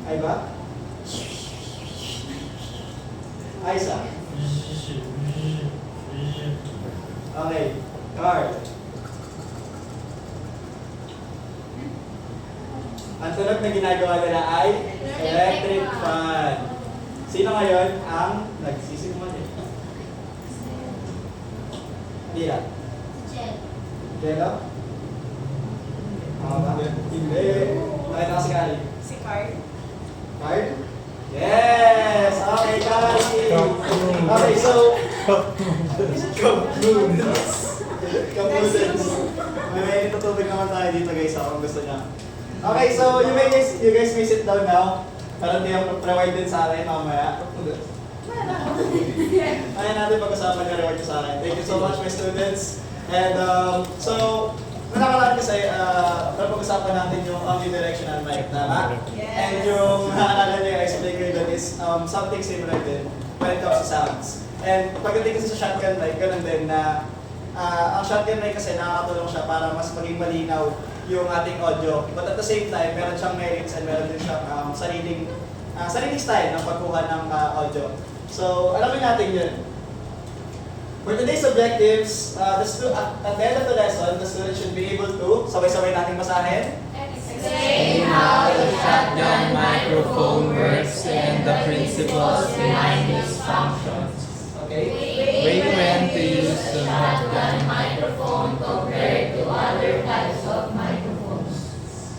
Ay ba? Ay sa. Okay. Card. Ang tunog na ginagawa nila ay electric fan. Sino ngayon ang nagsisimula nito? Hindi na. Jello? Tama ba? Hindi. Nakita ka si Kali. Si Card. Card? Yes! Okay, Kali! Okay, so... Kabudens. Kabudens. May tutubig naman tayo dito guys kung gusto niya. Okay, so you guys may sit down now. Para hindi yung reward din sa akin mamaya. Kaya natin pag-usapan yung reward sa akin. Thank you so much my students. And so, nakalaan kasi pag-usapan natin yung omnidirectional mic, tama? Yes. And yung nakakala niyo, explain ko yun is something similar din when it comes to sounds. And pagdating kasi sa shotgun mic, ganun din na ang shotgun mic kasi nakakatulong siya para mas maging malinaw yung ating audio. But at the same time, meron siyang merits and meron din siyang sariling style ng pagkuha ng audio. So, alamin natin yun. For today's objectives, at the end of the lesson, the student should be able to, sabay-sabay nating basahin. Explain how the shotgun microphone works and the principles behind its functions. Okay? Weigh when to use the shotgun microphone compared to other types of microphones.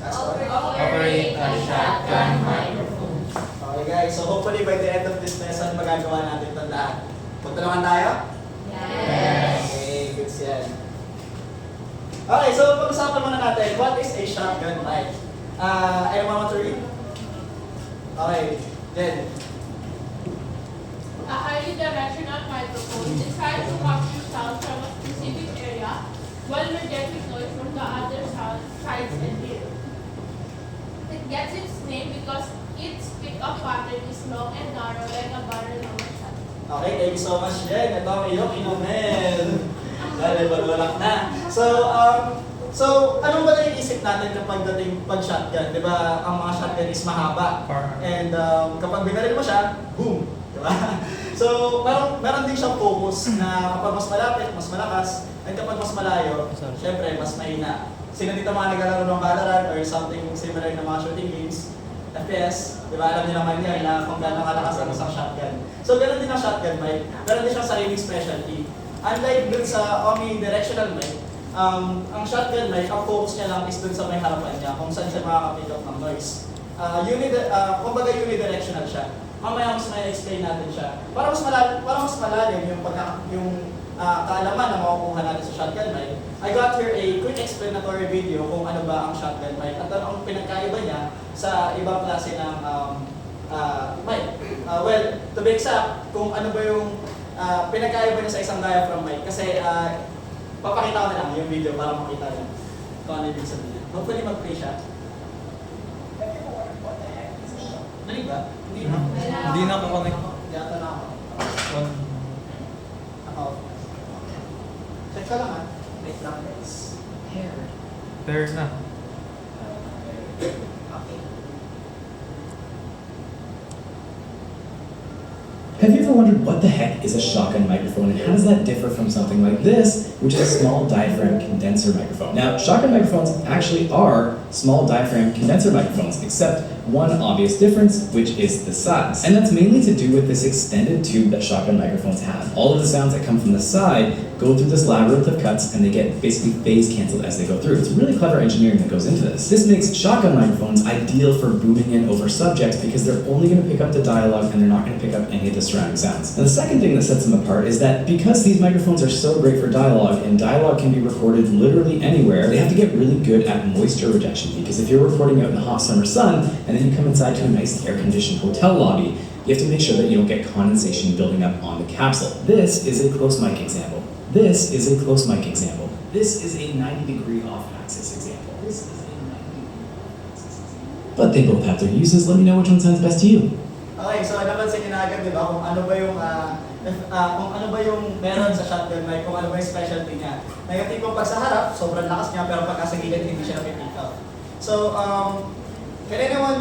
That's all. Operate a shotgun microphone. Okay guys, so hopefully by the end of this lesson, magagawa natin ito lahat. Pagtulungan tayo? Yes. Okay, good yan. Okay, so pag-usapan muna natin, what is a shotgun mic? Anyone want to read? Okay, Jen. A highly directional microphone designed to capture sound from a specific area while rejecting noise from the other sides and rear. It gets its name because its pick-up pattern is long and narrow like a barrel of a shotgun. Okay, thank you so much, Jen. Ito ang iyong inumin. Dahil balulak na. So, anong ba naiisip natin kapag dating pag-shotgun? Di ba, ang mga shotgun is mahaba. And kapag binaril mo siya, boom! Di ba? So, meron din siyang focus na kapag mas malapit, mas malakas, and kapag mas malayo, syempre, mas mahina. Sino dito mga naglalaro ng Valorant or something similar na mga shooting games, FPS, di ba, alam niyo naman yan na kung gaano kalakas ang isang shotgun. So, ganoon din ang shotgun mic. Meron din siyang sariling specialty. Unlike dun sa omnidirectional mic, ang shotgun mic, ang focus niya lang is dun sa may harapan niya, kung saan siya makaka-pick up ng noise. Kumbaga unidirectional siya. Mamaya mas may explain natin siya. Para mas malalim yung kaalaman na makukuha natin sa shotgun mic, I got here a quick explanatory video kung ano ba ang shotgun mic at ang pinagkaiba niya sa ibang klase ng mic. Well, to be exact, kung ano ba yung pinagkaiba niya sa isang diaphragm mic. Kasi papakita ko na lang yung video para makita niyo kung ano ibig sabihin. Hopefully mag-play siya. Narinig ba? Hindi na. Hindi na ako-connect. Yata na ako. Ako. Check ka lang ha. Wait lang guys. There na. Okay. Have you ever wondered what the heck is a shotgun microphone and how does that differ from something like this, which is a small diaphragm condenser microphone? Now, shotgun microphones actually are small diaphragm condenser microphones, except one obvious difference, which is the size. And that's mainly to do with this extended tube that shotgun microphones have. All of the sounds that come from the side go through this labyrinth of cuts and they get basically phase canceled as they go through. It's really clever engineering that goes into this. This makes shotgun microphones ideal for booming in over subjects because they're only going to pick up the dialogue and they're not going to pick up any of the surrounding sounds. Now the second thing that sets them apart is that because these microphones are so great for dialogue and dialogue can be recorded literally anywhere, they have to get really good at moisture rejection because if you're recording out in the hot summer sun and then you come inside to a nice air-conditioned hotel lobby, you have to make sure that you don't get condensation building up on the capsule. This is a close mic example. This is a close mic example. This is a 90-degree off-axis example. This is a 90-degree off-axis example. But they both have their uses. Let me know which one sounds best to you. Okay, so napansin niyo na agad, di ba, kung ano ba yung meron sa shotgun mic, kung ano ba yung specialty niya. Na yung tipong pag sa harap, sobrang lakas niya, pero pagka sa gilid, hindi siya napipick up. So, can anyone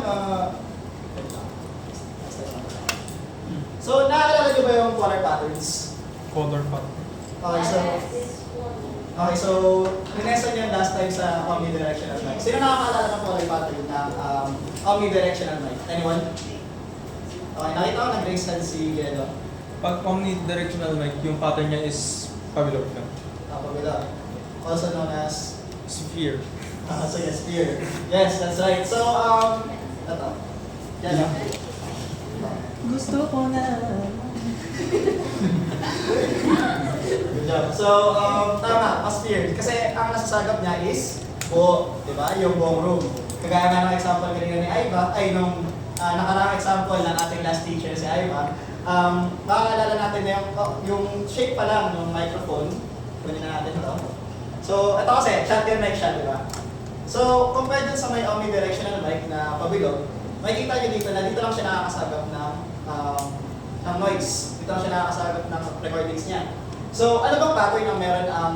ba yung color patterns? Color pattern. Okay, so ninesan niyo last time sa omnidirectional mic. Sino nakakaalala ng color pattern ng omnidirectional mic? Anyone? Okay, nakita ko nag-raise hand si Gelo. Pag omnidirectional mic, yung pattern niya is pabilog lang. Pabila. Also known as Sphere. so yes, sphere. Yes, that's right. So, ito. Yan. Gusto ko na. Good job. So, tama, pa-sphere. Kasi ang nasasagap niya is buo, di ba? Yung buong room. Kagaya nga ng example kanina ni Aiva, ay nung nakaraang example ng ating last teacher si Aiva, makakaalala natin na yung shape pa lang ng microphone. Kunin na natin ito. So, ito kasi, shotgun mic siya, di ba? So, compared dun sa may omnidirectional mic na pabilog, makikita nyo dito na dito lang siya nakakasagap ng noise. Dito lang siya nakakasagap ng recordings niya. So, ano bang pattern ang meron ang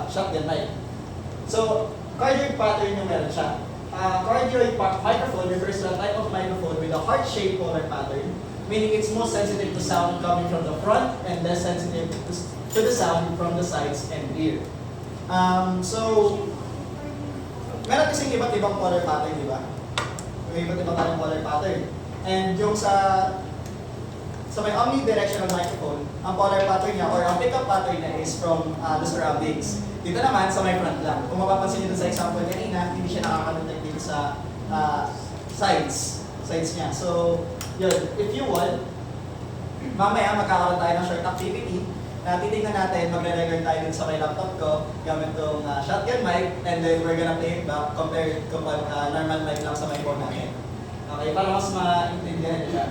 shotgun mic? So, cardioid pattern yung meron siya. Cardioid microphone refers to a type of microphone with a heart-shaped polar pattern, meaning it's most sensitive to sound coming from the front and less sensitive to the sound from the sides and rear. So, meron kasing iba't ibang color pattern, di ba? May iba't ibang color pattern. And yung sa may omnidirectional microphone, ang color pattern niya or ang pickup pattern niya is from the surroundings. Dito naman, sa may front lang. Kung mapapansin niyo dun sa example kanina, hindi siya nakaka-detect dito sa sides niya. So, yun. If you want, mamaya magkakaroon tayo ng short activity na titignan natin, magre-record tayo dun sa may laptop ko gamit tong shotgun mic, and then we're gonna play it back compared kapag normal mic lang sa may phone natin. Okay, para mas maintindihan niyo siya.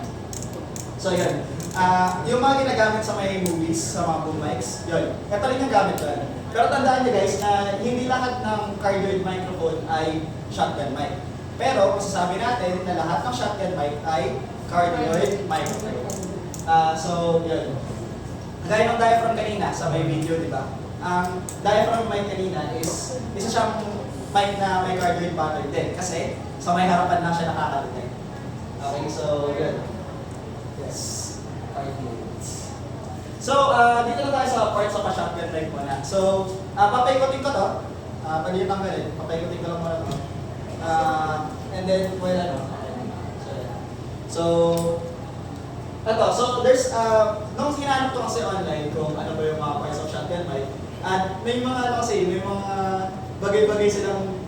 So yun, yung mga ginagamit sa may movies, sa mga boom mics, yun, ito rin yung gamit doon. Pero tandaan niyo guys na hindi lahat ng cardioid microphone ay shotgun mic. Pero masasabi natin na lahat ng shotgun mic ay cardioid microphone. So yun. Gaya ng diaphragm kanina sa may video, di ba? Ang diaphragm mic kanina is isa siyang mic na may cardioid pattern din kasi sa may harapan lang siya nakaka-detect. Okay, so yun. Yes. Cardioid. So, dito na tayo sa parts of a shotgun mic muna. So, papaikutin ko to. Pwede yung tanggalin. Papaikutin ko lang muna to. And then, well, ano. So, so there's, nung hinanap ko kasi online kung ano ba yung mga parts of shotgun mic, at may mga ano kasi, may mga bagay-bagay silang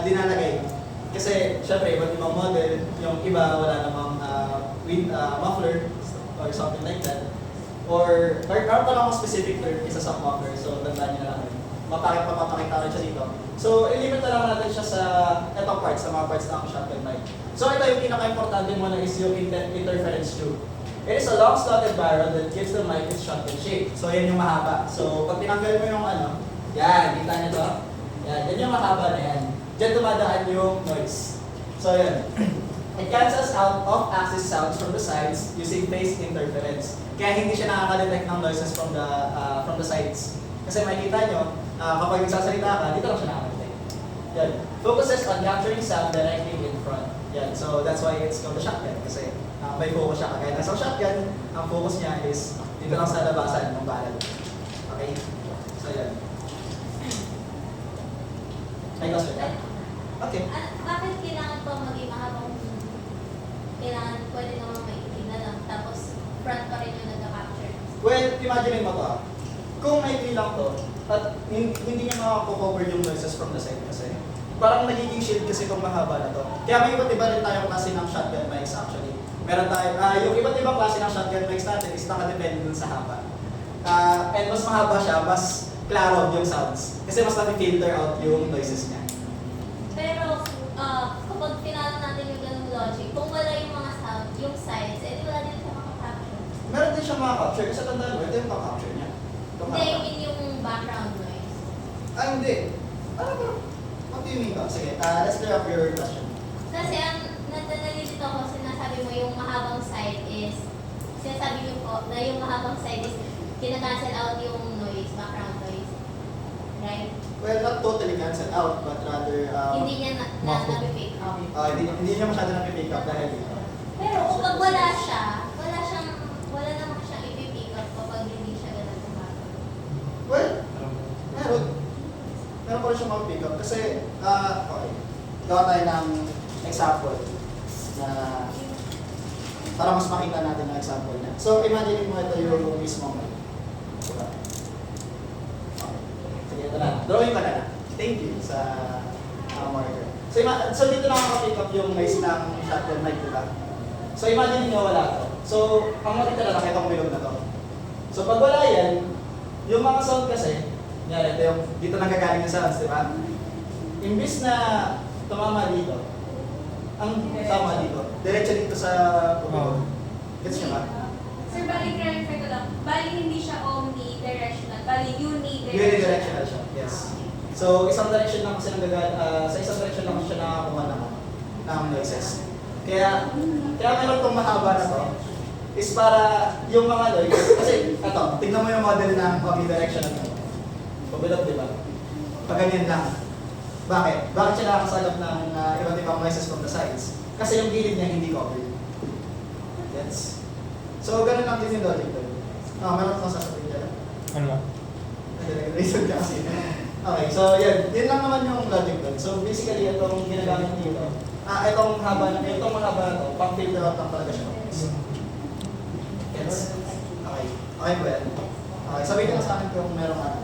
dinalagay. Kasi, syempre, iba't ibang model, yung iba wala namang muffler or something like that. Or meron pa lang specific term isa sa muffler, so tandaan nyo na lang. Mapapakita rin siya dito. So, ilimit na lang natin siya sa etong parts, sa mga parts ng shotgun mic. So, ito yung pinaka-importante muna is yung interference tube. It is a long slotted barrel that gives the mic its shotgun shape. So, yan yung mahaba. So, pag tinanggal mo yung ano, yan, kita nyo to? Yan yung mahaba na yan. Diyan dumadaan yung noise. So, yan. It cancels out off-axis sounds from the sides using phase interference. Kaya hindi siya nakaka-detect ng noises from the sides. Kasi makikita nyo, kapag nagsasalita ka, dito lang siya nakaka-detect. Yan. Focuses on capturing sound directly in front. Yan. So, that's why it's called the shotgun. Kasi may focus siya. Kaya nasa shotgun, ang focus niya is dito lang sa labasan ng barrel. Okay? So, yan. May question ka? Okay. Bakit kailangan pa maging mahabang? Kailangan pwede naman maitin na lang, tapos front pa rin yung nagka-capture. Well, imagine mo to. Kung may lang to, at hindi niya makakover yung noises from the side kasi parang nagiging shield kasi kung mahaba na to. Kaya may iba't iba rin tayong klase ng shotgun mics actually. Meron tayo, yung iba't ibang klase ng shotgun mics natin is nakadepende dun sa haba. And mas mahaba siya, mas klaro yung sounds. Kasi mas na-filter out yung noises niya. Pero kapag pinalo natin yung ganung logic, kung wala yung mga sound, yung sides, edi wala din siya makaka-capture. Meron din siyang makaka-capture kasi tandaan mo, ito yung makaka-capture niya. Hindi, I mean yung background noise. Hindi. Ano ba? What do you mean ba? Sige, let's clear up your question. Kasi ang nalilito ko, sinasabi mo yung mahabang side is, sinasabi niyo po na yung mahabang side is kinakancel out yung noise, background noise. Right? Well, not totally cancel out, but rather, Hindi niya na-pick up. hindi niya masyado na pick up dahil dito. Pero kung wala siya, wala naman siyang siyang mag-pick up kasi, okay, gawa tayo ng example na para mas makita natin ang example niya. So, imagine mo ito yung mismo mic. Diba? Okay. Sige, ito na. Drawing ka na. Thank you sa marker. So, dito na makapick up yung noise ng shotgun mic, diba? So, imagine nyo wala to. So, ang makita na nakita kong bilog na to. So, pag wala yan, yung mga sound kasi, yan, ito yung, dito nanggagaling yung sounds, diba? Imbis na tumama dito, ang tama dito, diretso dito sa pumilog. Gets nyo ba? Sir, bali clarify ko lang. Bali hindi siya omnidirectional. Bali unidirectional. Unidirectional siya, yes. So, isang direction lang kasi sa isang direction lang siya nakakuha ng noises. Kaya meron itong mahaba na to, is para yung mga noise, kasi ito, tignan mo yung model ng omnidirectional na to. Pabilog, di ba? Pag ganyan lang. Bakit? Bakit siya nakakasalap ng iba't ibang noises from the sides? Kasi yung gilid niya hindi covered. Yes. So, ganun lang din yung logic doon. Meron kang sasabihin dyan. Ano lang? Reason ka kasi. Okay, so yan. Yun lang naman yung logic doon. So, basically, itong ginagamit dito, itong mahaba na to, pang-filter out lang talaga siya. Yes. Okay. Okay po yan. Okay, sabihin ka sa akin kung meron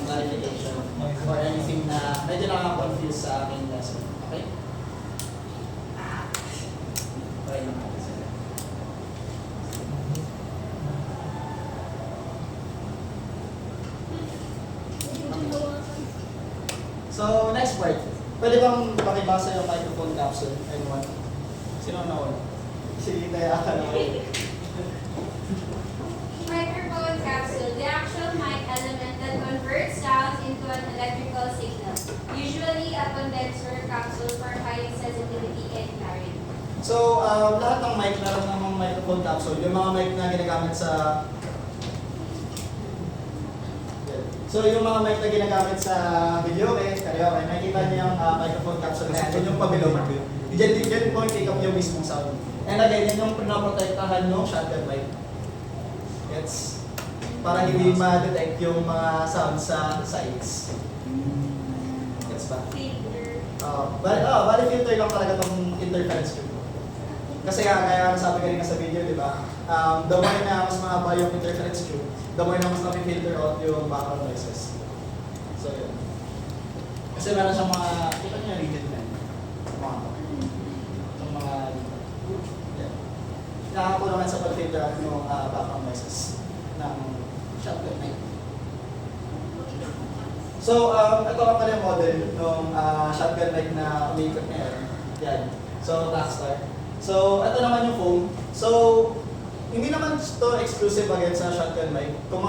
clarification or anything na medyo nakaka-confuse sa aking lesson. Okay? Try naman natin sila. So, next part. Pwede bang makibasa yung microphone capsule? Anyone? Sino ang nawala? Si Daya ka naman. Microphone capsule, the actual mic element that converts sound into an electrical signal. Usually a condenser capsule for high sensitivity and clarity. So, lahat ng mic, meron namang microphone capsule. Yung mga mic na ginagamit sa... So, yung mga mic na ginagamit sa video, karaoke, nakikita niyo yung microphone capsule na yan. Yun yung pabilog. Diyan po yung pick up yung mismong sound. And again, yan yung pinaprotektahan ng shotgun mic. It's para hindi ma-detect yung mga sounds sa sides. Gets ba? Filter. Bali filter lang talaga itong interference tube. Kasi kaya sabi kanina sa video, di ba? The more na mas mahaba yung interference tube, the more na mas na-filter out yung background noises. So yun. Kasi meron siyang mga, kita niyo yung rigid na yung mga yan. Nakakatulungan sa pag-filter out yung background noises ng shotgun mic. So, ito ka pala yung model ng shotgun mic na umiikot na yan. Yan. So, Rockstar. So, ito naman yung foam. So, hindi naman ito exclusive again sa shotgun mic. Kung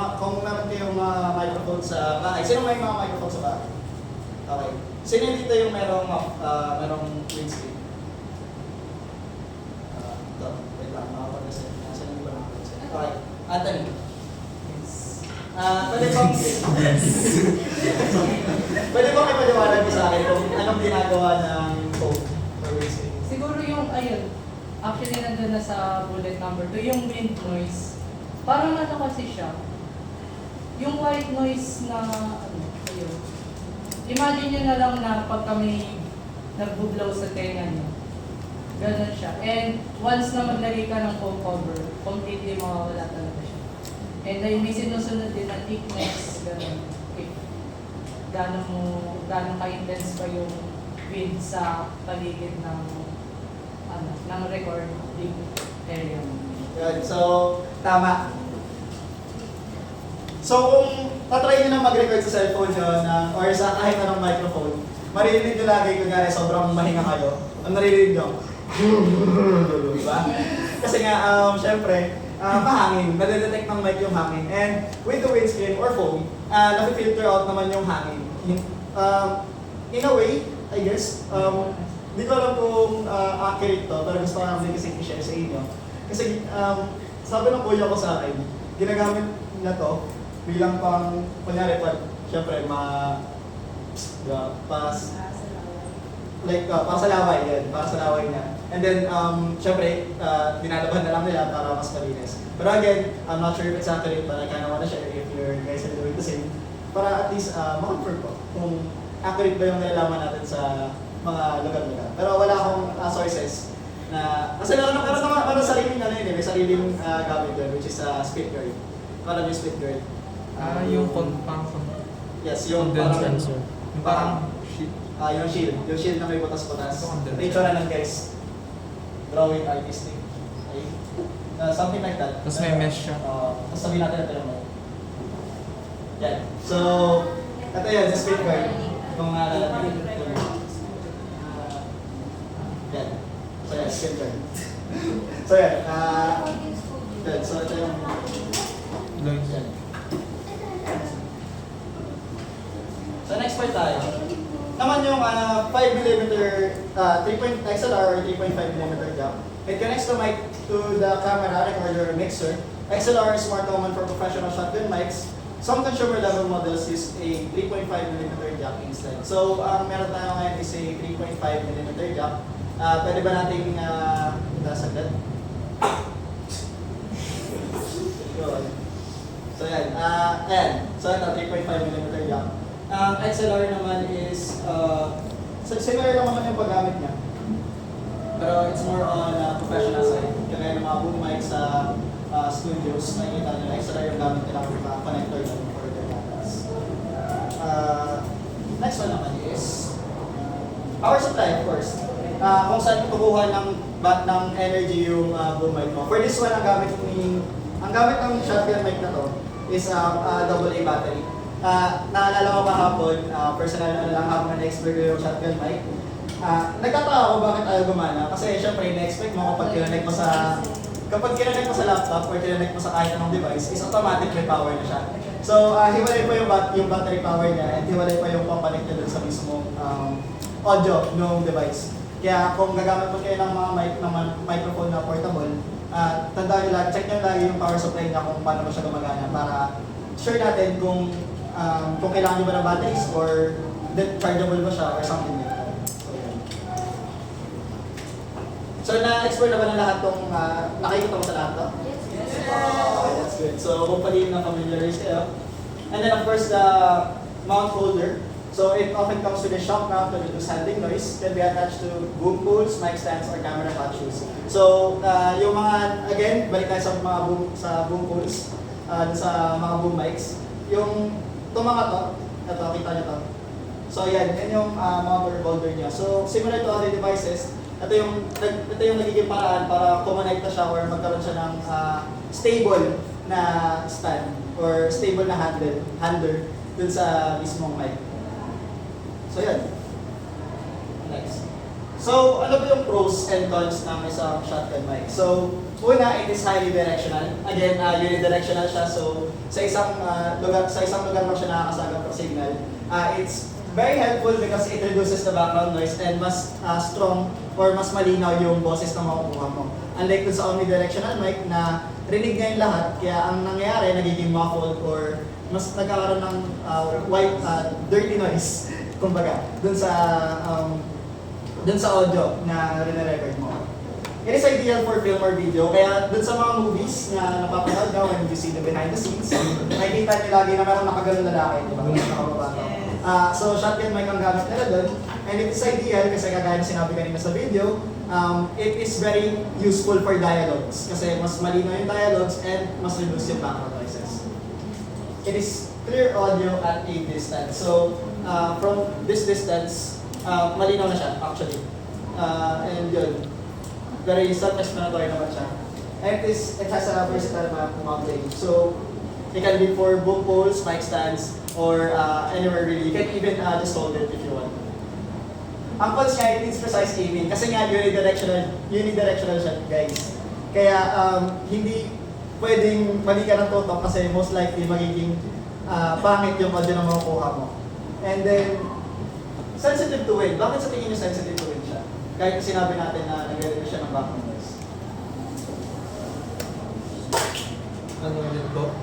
meron kayong mga microphone sa bahay, sino may mga microphone sa bahay? Okay. Sino dito yung merong windscreen? Ito. Wait lang, makapag-reset. Nasaan yung iba nakapag-reset? Okay. Anthony. Pwede bang ipaliwanag mo sa akin kung anong ginagawa ng foam or windscreen? Siguro yung, ayun, actually nandun na sa bullet number 2, yung wind noise. Parang ano kasi siya, yung white noise na, ayun. Imagine nyo na lang na pagka may nagbublow sa tenga nyo. Ganun siya. And once na maglagay ka ng foam cover, completely mawawala talaga siya. And then may sinusunod din na thickness, ganun. Gano'n ka-intense pa yung wind sa paligid ng recording area mo. Yun, so, tama. So, kung tatry nyo na mag-record sa cellphone nyo or sa kahit anong microphone, maririnig nyo lagi, kunyari sobrang mahinga kayo, ang naririnig nyo, diba? Kasi nga, syempre, mahangin, nadedetect ng mic yung hangin. And with the windscreen or foam, na-filter out naman yung hangin. In a way, I guess, hindi ko alam kung accurate to, pero gusto ko namin kasi i-share sa inyo. Kasi sabi ng kuya ko sa akin, ginagamit na to bilang pang, kunyari pa, syempre, para sa laway, yan, para sa laway niya. And then, syempre, dinalaban na lang nila para mas malinis. Pero again, I'm not sure if it's accurate, but I kinda wanna share if you guys are doing the same. Para at least, ma-confirm ko kung accurate ba yung nalalaman natin sa mga lugar-lugar. Pero wala akong sources na, kasi meron naman sariling ano yun, may sariling gamit doon, which is split guard. Parang yung split guard. Yung pang Yes, yung condenser. Yung parang sheet. yung shield. Yung shield na may butas-butas. Condenser. Nature na lang guys. Drawing artistic. Okay. Something like that. Tapos may mesh siya. Tapos sabihin natin ito naman. Yan. So, ito yan, sa split guard. Kung natin. Yan. So yan, split guard. So yan. Yan. So ito yung... Loins. Yan. So next part tayo. Naman yung 5mm XLR or 3.5mm jack. It connects the mic to the camera, recorder, or mixer. XLR is more common for professional shotgun mics. Some consumer level models use a 3.5mm jack instead. So, meron tayo ngayon is a 3.5mm jack. Pwede ba nating nasagad? So yan, So ito, 3.5mm jack. Ang XLR naman is, similar lang naman yung paggamit niya. Pero it's more on professional side. Kaya ng mga boom mics sa studios, nakikita nila XLR yung gamit nila with mga connector lang for their cameras. Next one naman is power supply, of course. Kung saan kukuha ng energy yung boom mic mo. For this one, ang gamit ng shotgun mic na to is AA battery. Naalala ko kahapon, personal lang habang na-explore ko yung shotgun mic. Nagtataka ako bakit ayaw gumana. Kasi syempre, na-expect mo kapag kinonect mo sa laptop or kinonect mo sa kahit anong device, is automatic may power na siya. So, hiwalay pa yung battery power niya and hiwalay pa yung pang-connect niya dun sa mismong audio ng device. Kaya kung gagamit mo kayo ng mga microphone na portable, tandaan nyo lang, check nyo lagi yung power supply niya kung paano mo siya gumagana para sure natin kung kailangan nyo ba ng batteries or chargeable ba siya or something like that. So na-explore na ba na lahat itong nakikita mo sa lahat to? Yes, sir. Okay, that's good. So hopefully na familiarize kayo. And then of course the mount holder. So it often comes with a shock mount to reduce handling noise. Can be attached to boom pools, mic stands, or camera hot shoes. So yung mga, again, balik tayo sa boom pools, sa mga boom mics. Yung itong mga to, ito, kita nyo to. So yan yung mount or holder niya. So similar to other devices, ito yung nagiging paraan para kumonekta siya or magkaroon siya ng stable na stand or stable na handler dun sa mismong mic. So yan. Next. So, ano ba yung pros and cons ng isang shotgun mic? So, una, it is highly directional. Again, unidirectional siya. So, sa isang lugar lang siya nakakasagap ng signal. It's very helpful because it reduces the background noise and mas strong or mas malinaw yung boses na makukuha mo. Unlike dun sa omnidirectional mic na rinig niya yung lahat, kaya ang nangyayari, nagiging muffled or mas nagkakaroon ng dirty noise. Kumbaga, dun sa audio na rin-record mo. It is ideal for film or video, kaya dun sa mga movies na napapanood nyo when you see the behind the scenes, makikita nyo lagi na meron nakaganon lalaki, di ba? Nakababato. So, shotgun mic ang gamit nila dun, and it is ideal kasi kagaya na sinabi kanina sa video, it is very useful for dialogues kasi mas malinaw yung dialogues and mas reduce yung background noises. It is clear audio at a distance. So, from this distance, malinaw na siya actually. And yun, very self-explanatory naman siya. And it has a versatile mount range. So, it can be for boom poles, mic stands, or anywhere really. You can even just hold it if you want. Ang cons niya, it needs precise aiming. Kasi nga, unidirectional siya, guys. Kaya, hindi pwedeng mali ka ng totok kasi most likely magiging pangit yung audio na makukuha mo. And then, sensitive to wind. Bakit sa tingin nyo sensitive to wind siya? Kahit sinabi natin na nag-reduce siya ng background noise. Ano yun po?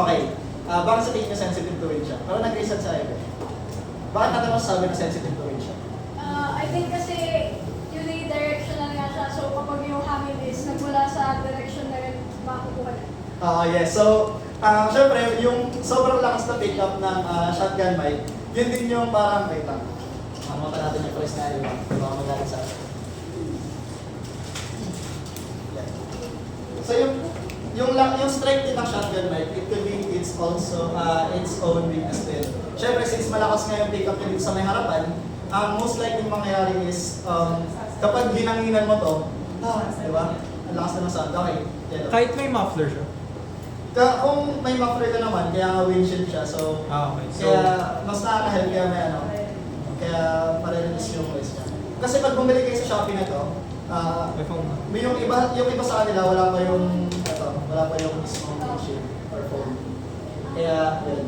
Okay. Bakit sa tingin nyo sensitive to wind siya? Parang nag-research sa iba. Bakit natin masasabi na sensitive to wind siya? I think kasi unidirectional nga siya. So kapag yung hangin is nagmula sa direction na yun, makukuha na. Yes. So, syempre, yung sobrang lakas na pick-up ng shotgun mic, Yun din yung parang, wait lang. Mamuta natin yung press na yun. Baka magaling sa akin. Yan. So yung strength din ng shotgun mic, it could be it's also its own weakness din. Siyempre, since malakas nga yung pick up nyo dito sa may harapan, ang most likely mangyayari is kapag hinanginan mo to, di ba? Ang lakas na ng sound. Okay. Yan. Kahit may muffler siya. Kung may muffler ka naman, kaya nga windshield siya, so Okay. So, kaya mas nakaka-help kaya may ano, kaya marireduce yung noise niya. Kasi pag bumili kayo sa Shopee na to, may phone na. yung iba sa kanila wala pa yung mismong windshield or phone. Kaya yun.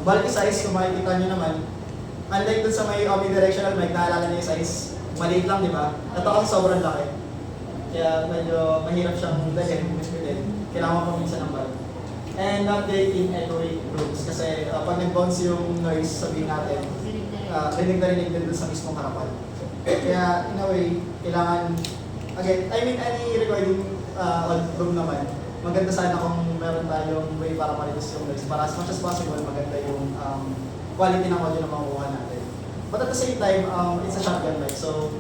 Bulky size, kung makikita nyo naman, unlike dun sa may omnidirectional mic, naalala nyo yung size, maliit lang, di ba? Ito kasi sobrang laki. Kaya medyo mahirap siyang dalhin, mismitin. Kailangan mo minsan ng bulk. And not great in echoing rooms kasi pag nag-bounce yung noise, sabihin natin, rinig na rinig din dun sa mismong harapan. Kaya in a way, kailangan, again, I mean any recording room naman, maganda sana kung meron tayong way para ma-reduce yung noise. Para as much as possible, maganda yung quality ng audio na makukuha natin. But at the same time, it's a shotgun mic, so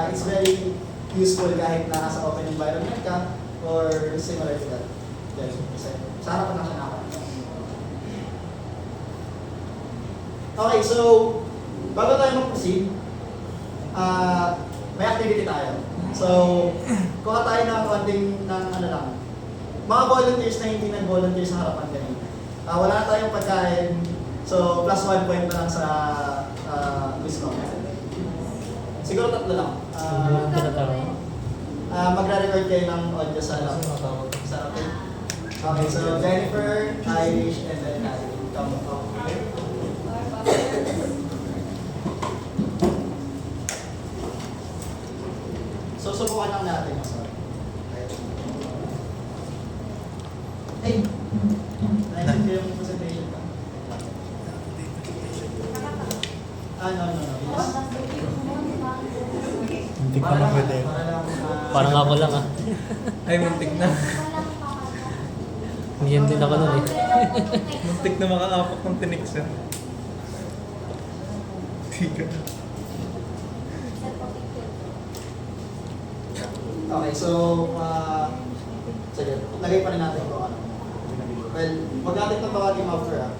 it's very useful kahit na nasa open environment ka or similar to that. Yes, kasi sa harapan na siya nakakita. Okay, so bago tayo mag-proceed, may activity tayo. So, kuha tayo ng konting ng ano lang. Mga volunteers na hindi nag-volunteer sa harapan kanina. Wala na tayong pagkain, so plus 1 point na lang sa quiz ko. Siguro 3 lang. Magre-record kayo ng audio sa laptop. Okay, so Jennifer, Irish, and then Natalie. Come up. So, subukan lang natin. Sorry. Hey! Naisip ko yung presentation ka. No. Yes. Hindi ko na pwede. Parang ako lang ah. Ay, muntik na. Ganyan din ako nun eh. Muntik na makaapak ng tinik siya. Tiga. Okay, so, sige, lagay pa rin natin ito. Well, wag natin ito tawagin after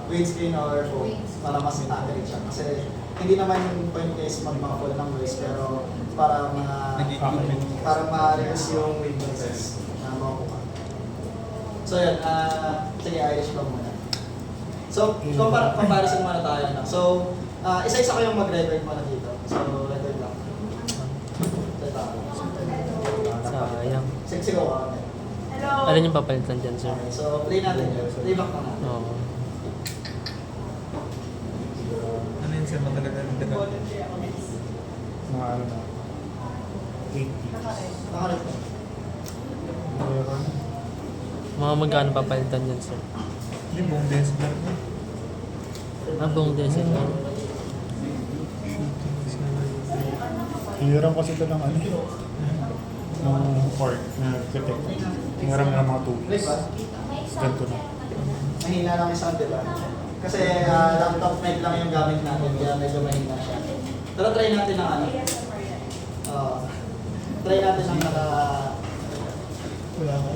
windscreen or phone para mas accurate siya. Kasi hindi naman yung point is mag-muffle ng noise, pero para ma-reduce yung wave noises na makukuha. So yun, sige, Irish ko muna. So, comparison muna tayo. No? So, isa-isa ko yung mag-record muna dito. So, record lang. Sayang. Sigaw ka. Ano yung papalitan dyan, sir? Okay, so play natin yun. Playback na natin. Oo. Ano yun sir? Matagal na daga. Mga ano na. 80. Nakalit ko. Meron. Mga magkano papalitan dyan, sir? Hindi, buong Desberg na. Buong desin. Hiniram kasi ito ng ano. Ng fork na nag-detect. Hiniram na mga 2 weeks. Ganito na. Mahina lang yung sound, diba? Kasi laptop mic lang yung gamit natin, kaya medyo mahina siya. Pero try natin ng ano. Try natin ng naka... Wala ko.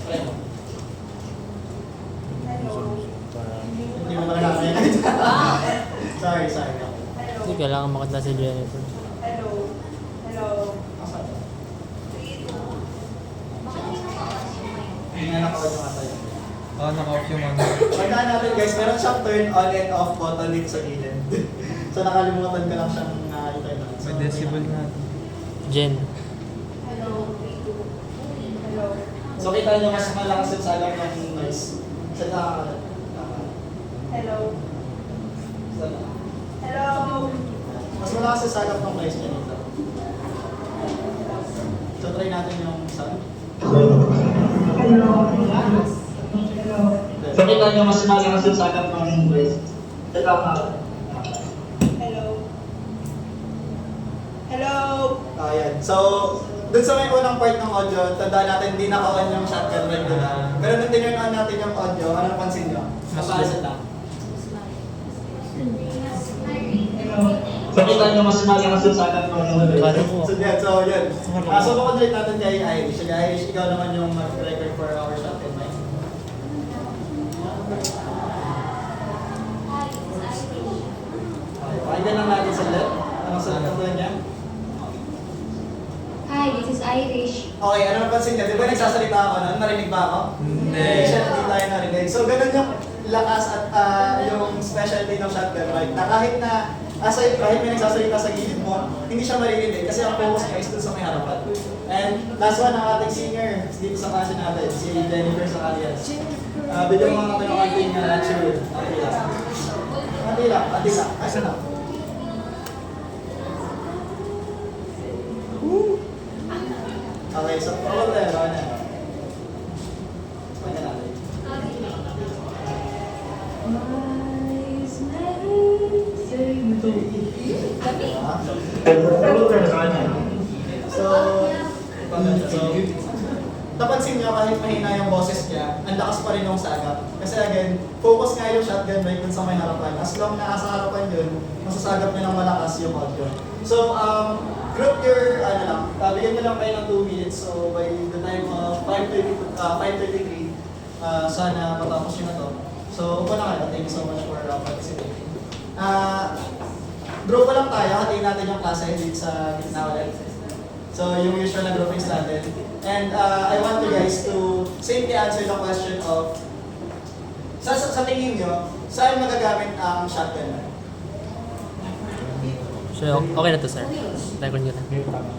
Try mo. Hindi mo malalaman yun. Sorry. Hindi, kailangan makita si Jennifer. Hindi na naka-on yung ata yun. Naka-off yung ano. Pagkaan natin guys, meron siyang turn on and off button dito sa gilid. So nakalimutan ko lang siyang i-turn on. So, May decibel na. Jen. So kita nyo mas malakas yung salang ng noise. Sa nakakalat. Mas malakas yung salang ng noise niya dito. So try natin yung sound. So kita nyo mas malakas yung salang ng noise. Sa nakakalat. Ayan. So, dun sa may unang part ng audio, tandaan natin hindi naka-on yung shotgun mic doon. Pero nung tinurn on natin yung audio, ano napansin nyo? Napalisan lang. Pakita nyo mas malakas yung sakat mo. Kala ko. So yan, so kukontrate natin kay Irish. Sige, Irish, ikaw naman yung mag-record for our shotgun mic. Okay, pakinggan lang natin saglit. Anong sagot ang niya? Hi, this is Irish. Okay, ano napansin niya? Di ba nagsasalita ako noon? Narinig ba ako? Hindi. Siya, hindi tayo narinig. So, ganun yung lakas at yung specialty ng shotgun mic. Na kahit may nagsasalita sa gilid mo, hindi siya maririnig kasi ang focus niya is dun sa may harapan. And last one, ang ating singer dito sa klase natin, si Jennifer Zacarias. Bigyan mo nga ng ating tune. Atila. Asa na? Okay, so follow tayo. Baka na. Pwede natin. So, napansin nyo kahit mahina yung boses niya, ang lakas pa rin yung sagap. Kasi again, focus nga yung shotgun mic dun sa may harapan. As long na nasa harapan yun, masasagap niya ng malakas yung audio. So, group your, bigyan nyo lang kayo ng 2 minutes. So, by the time of 5:33, sana matapos nyo na to. So, upo na kayo. Thank you so much for participating. Group lang tayo, hatiin natin yung klase dito sa gitna ulit. So, yung usual na groupings natin. And I want you guys to simply answer the question of, sa tingin nyo, saan magagamit ang shotgun? So, okay na to, sir. Record nyo na. Okay, tama.